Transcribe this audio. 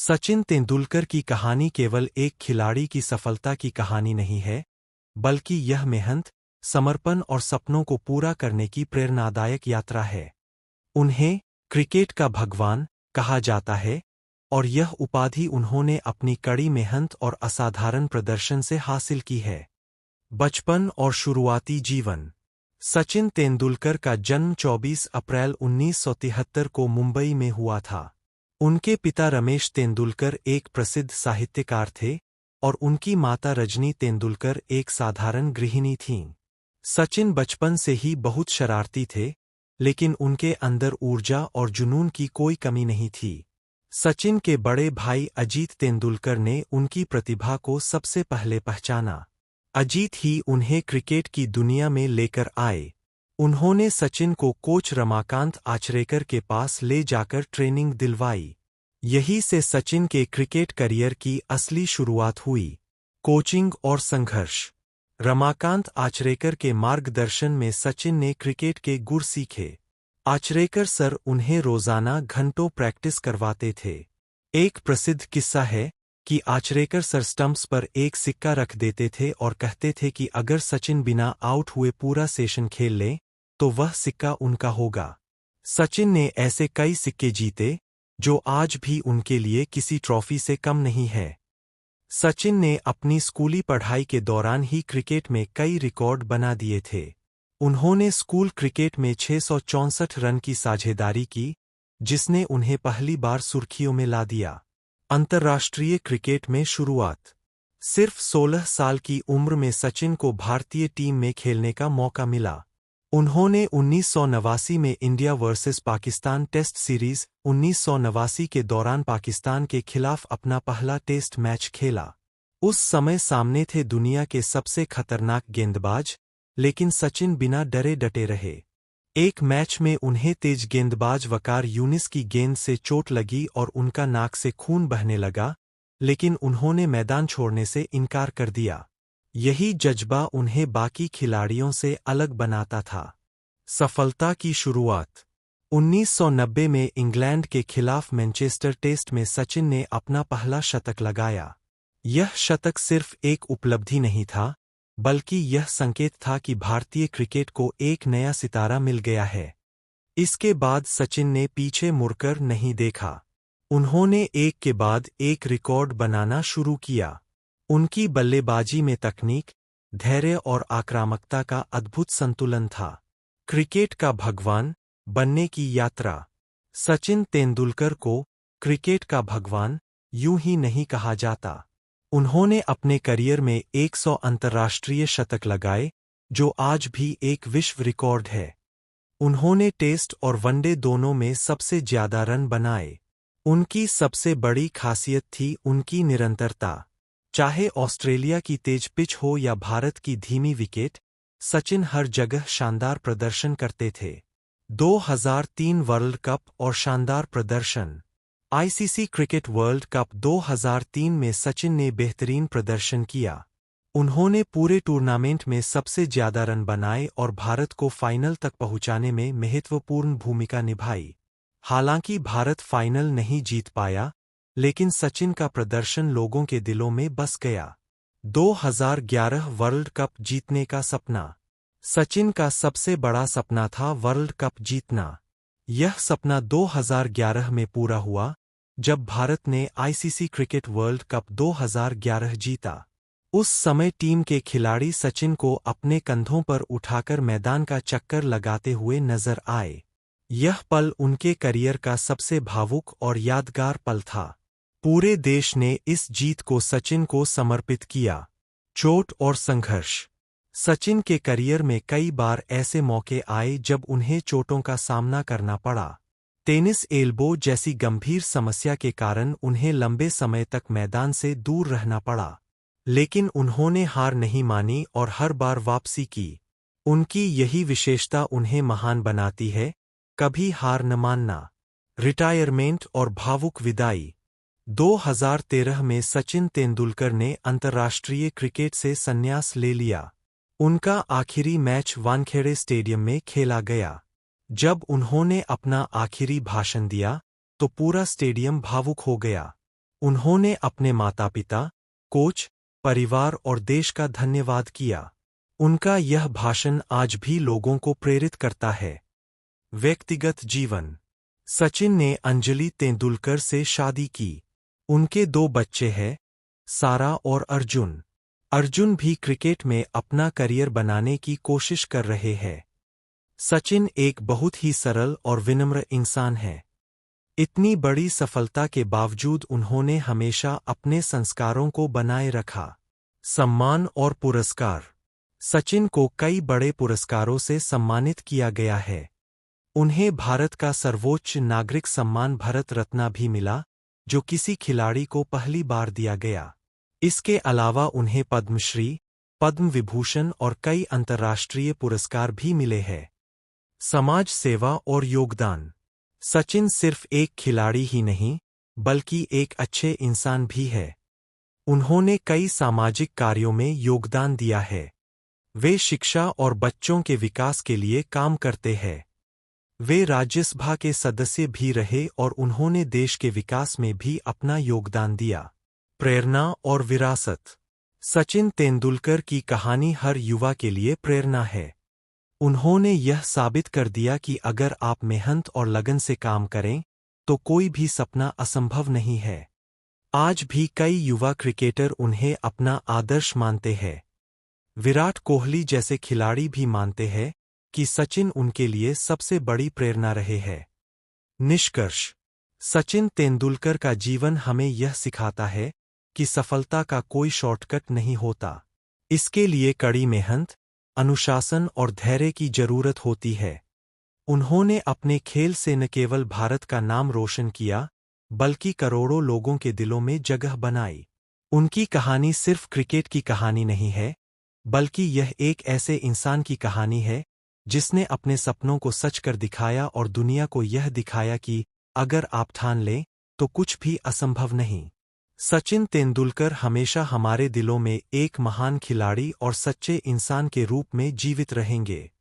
सचिन तेंदुलकर की कहानी केवल एक खिलाड़ी की सफलता की कहानी नहीं है, बल्कि यह मेहनत, समर्पण और सपनों को पूरा करने की प्रेरणादायक यात्रा है। उन्हें क्रिकेट का भगवान कहा जाता है और यह उपाधि उन्होंने अपनी कड़ी मेहनत और असाधारण प्रदर्शन से हासिल की है। बचपन और शुरुआती जीवन। सचिन तेंदुलकर का जन्म 24 अप्रैल 1973 को मुंबई में हुआ था। उनके पिता रमेश तेंदुलकर एक प्रसिद्ध साहित्यकार थे और उनकी माता रजनी तेंदुलकर एक साधारण गृहिणी थीं। सचिन बचपन से ही बहुत शरारती थे, लेकिन उनके अंदर ऊर्जा और जुनून की कोई कमी नहीं थी। सचिन के बड़े भाई अजीत तेंदुलकर ने उनकी प्रतिभा को सबसे पहले पहचाना। अजीत ही उन्हें क्रिकेट की दुनिया में लेकर आए। उन्होंने सचिन को कोच रमाकांत आचरेकर के पास ले जाकर ट्रेनिंग दिलवाई। यही से सचिन के क्रिकेट करियर की असली शुरुआत हुई। कोचिंग और संघर्ष। रमाकांत आचरेकर के मार्गदर्शन में सचिन ने क्रिकेट के गुर सीखे। आचरेकर सर उन्हें रोजाना घंटों प्रैक्टिस करवाते थे। एक प्रसिद्ध किस्सा है कि आचरेकर सर स्टंप्स पर एक सिक्का रख देते थे और कहते थे कि अगर सचिन बिना आउट हुए पूरा सेशन खेल ले, तो वह सिक्का उनका होगा। सचिन ने ऐसे कई सिक्के जीते, जो आज भी उनके लिए किसी ट्रॉफी से कम नहीं है। सचिन ने अपनी स्कूली पढ़ाई के दौरान ही क्रिकेट में कई रिकॉर्ड बना दिए थे। उन्होंने स्कूल क्रिकेट में 664 रन की साझेदारी की, जिसने उन्हें पहली बार सुर्खियों में ला दिया। अंतर्राष्ट्रीय क्रिकेट में शुरुआत। सिर्फ 16 साल की उम्र में सचिन को भारतीय टीम में खेलने का मौका मिला। उन्होंने 1989 में India versus Pakistan test series 1989 के दौरान पाकिस्तान के खिलाफ अपना पहला टेस्ट मैच खेला। उस समय सामने थे दुनिया के सबसे खतरनाक गेंदबाज, लेकिन सचिन बिना डरे डटे रहे। एक मैच में उन्हें तेज गेंदबाज वकार यूनिस की गेंद से चोट लगी और उनका नाक से खून बहने लगा, लेकिन उन्होंने मैदान छोड़ने से इनकार कर दिया। यही जज्बा उन्हें बाकी खिलाड़ियों से अलग बनाता था। सफलता की शुरुआत। 1990 में इंग्लैंड के खिलाफ मैनचेस्टर टेस्ट में सचिन ने अपना पहला शतक लगाया। यह शतक सिर्फ एक उपलब्धि नहीं था, बल्कि यह संकेत था कि भारतीय क्रिकेट को एक नया सितारा मिल गया है। इसके बाद सचिन ने पीछे मुड़कर नहीं देखा। उन्होंने एक के बाद एक रिकॉर्ड बनाना शुरू किया। उनकी बल्लेबाजी में तकनीक, धैर्य और आक्रामकता का अद्भुत संतुलन था। क्रिकेट का भगवान बनने की यात्रा। सचिन तेंदुलकर को क्रिकेट का भगवान यूं ही नहीं कहा जाता। उन्होंने अपने करियर में 100 अंतर्राष्ट्रीय शतक लगाए, जो आज भी एक विश्व रिकॉर्ड है। उन्होंने टेस्ट और वनडे दोनों में सबसे ज्यादा रन बनाए। उनकी सबसे बड़ी खासियत थी उनकी निरंतरता। चाहे ऑस्ट्रेलिया की तेज पिच हो या भारत की धीमी विकेट, सचिन हर जगह शानदार प्रदर्शन करते थे। 2003 वर्ल्ड कप और शानदार प्रदर्शन। आईसीसी क्रिकेट वर्ल्ड कप 2003 में सचिन ने बेहतरीन प्रदर्शन किया। उन्होंने पूरे टूर्नामेंट में सबसे ज्यादा रन बनाए और भारत को फाइनल तक पहुंचाने में महत्वपूर्ण भूमिका निभाई। हालांकि भारत फाइनल नहीं जीत पाया, लेकिन सचिन का प्रदर्शन लोगों के दिलों में बस गया। 2011 वर्ल्ड कप जीतने का सपना। सचिन का सबसे बड़ा सपना था वर्ल्ड कप जीतना। यह सपना 2011 में पूरा हुआ, जब भारत ने आईसीसी क्रिकेट वर्ल्ड कप 2011 जीता। उस समय टीम के खिलाड़ी सचिन को अपने कंधों पर उठाकर मैदान का चक्कर लगाते हुए नजर आए। यह पल उनके करियर का सबसे भावुक और यादगार पल था। पूरे देश ने इस जीत को सचिन को समर्पित किया। चोट और संघर्ष। सचिन के करियर में कई बार ऐसे मौके आए जब उन्हें चोटों का सामना करना पड़ा। टेनिस एल्बो जैसी गंभीर समस्या के कारण उन्हें लंबे समय तक मैदान से दूर रहना पड़ा। लेकिन उन्होंने हार नहीं मानी और हर बार वापसी की। उनकी यही विशेषता उन्हें महान बनाती है, कभी हार न मानना। रिटायरमेंट और भावुक विदाई। 2013 में सचिन तेंदुलकर ने अंतर्राष्ट्रीय क्रिकेट से संन्यास ले लिया। उनका आखिरी मैच वानखेड़े स्टेडियम में खेला गया। जब उन्होंने अपना आखिरी भाषण दिया, तो पूरा स्टेडियम भावुक हो गया। उन्होंने अपने माता-पिता, कोच, परिवार और देश का धन्यवाद किया। उनका यह भाषण आज भी लोगों को प्रेरित करता है। व्यक्तिगत जीवन। सचिन ने अंजलि तेंदुलकर से शादी की। उनके 2 बच्चे हैं, सारा और अर्जुन। अर्जुन भी क्रिकेट में अपना करियर बनाने की कोशिश कर रहे हैं। सचिन एक बहुत ही सरल और विनम्र इंसान है। इतनी बड़ी सफलता के बावजूद उन्होंने हमेशा अपने संस्कारों को बनाए रखा। सम्मान और पुरस्कार। सचिन को कई बड़े पुरस्कारों से सम्मानित किया गया है। उन्हें भारत का सर्वोच्च नागरिक सम्मान भारत रत्न भी मिला, जो किसी खिलाड़ी को पहली बार दिया गया। इसके अलावा उन्हें पद्मश्री, पद्म विभूषण और कई अंतर्राष्ट्रीय पुरस्कार भी मिले हैं। समाज सेवा और योगदान। सचिन सिर्फ एक खिलाड़ी ही नहीं, बल्कि एक अच्छे इंसान भी है। उन्होंने कई सामाजिक कार्यों में योगदान दिया है। वे शिक्षा और बच्चों के विकास के लिए काम करते हैं। वे राज्यसभा के सदस्य भी रहे और उन्होंने देश के विकास में भी अपना योगदान दिया। प्रेरणा और विरासत। सचिन तेंदुलकर की कहानी हर युवा के लिए प्रेरणा है। उन्होंने यह साबित कर दिया कि अगर आप मेहनत और लगन से काम करें, तो कोई भी सपना असंभव नहीं है। आज भी कई युवा क्रिकेटर उन्हें अपना आदर्श मानते हैं। विराट कोहली जैसे खिलाड़ी भी मानते हैं कि सचिन उनके लिए सबसे बड़ी प्रेरणा रहे हैं। निष्कर्ष। सचिन तेंदुलकर का जीवन हमें यह सिखाता है कि सफलता का कोई शॉर्टकट नहीं होता। इसके लिए कड़ी मेहनत, अनुशासन और धैर्य की जरूरत होती है। उन्होंने अपने खेल से न केवल भारत का नाम रोशन किया, बल्कि करोड़ों लोगों के दिलों में जगह बनाई। उनकी कहानी सिर्फ क्रिकेट की कहानी नहीं है, बल्कि यह एक ऐसे इंसान की कहानी है जिसने अपने सपनों को सच कर दिखाया और दुनिया को यह दिखाया कि अगर आप ठान लें तो कुछ भी असंभव नहीं। सचिन तेंदुलकर हमेशा हमारे दिलों में एक महान खिलाड़ी और सच्चे इंसान के रूप में जीवित रहेंगे।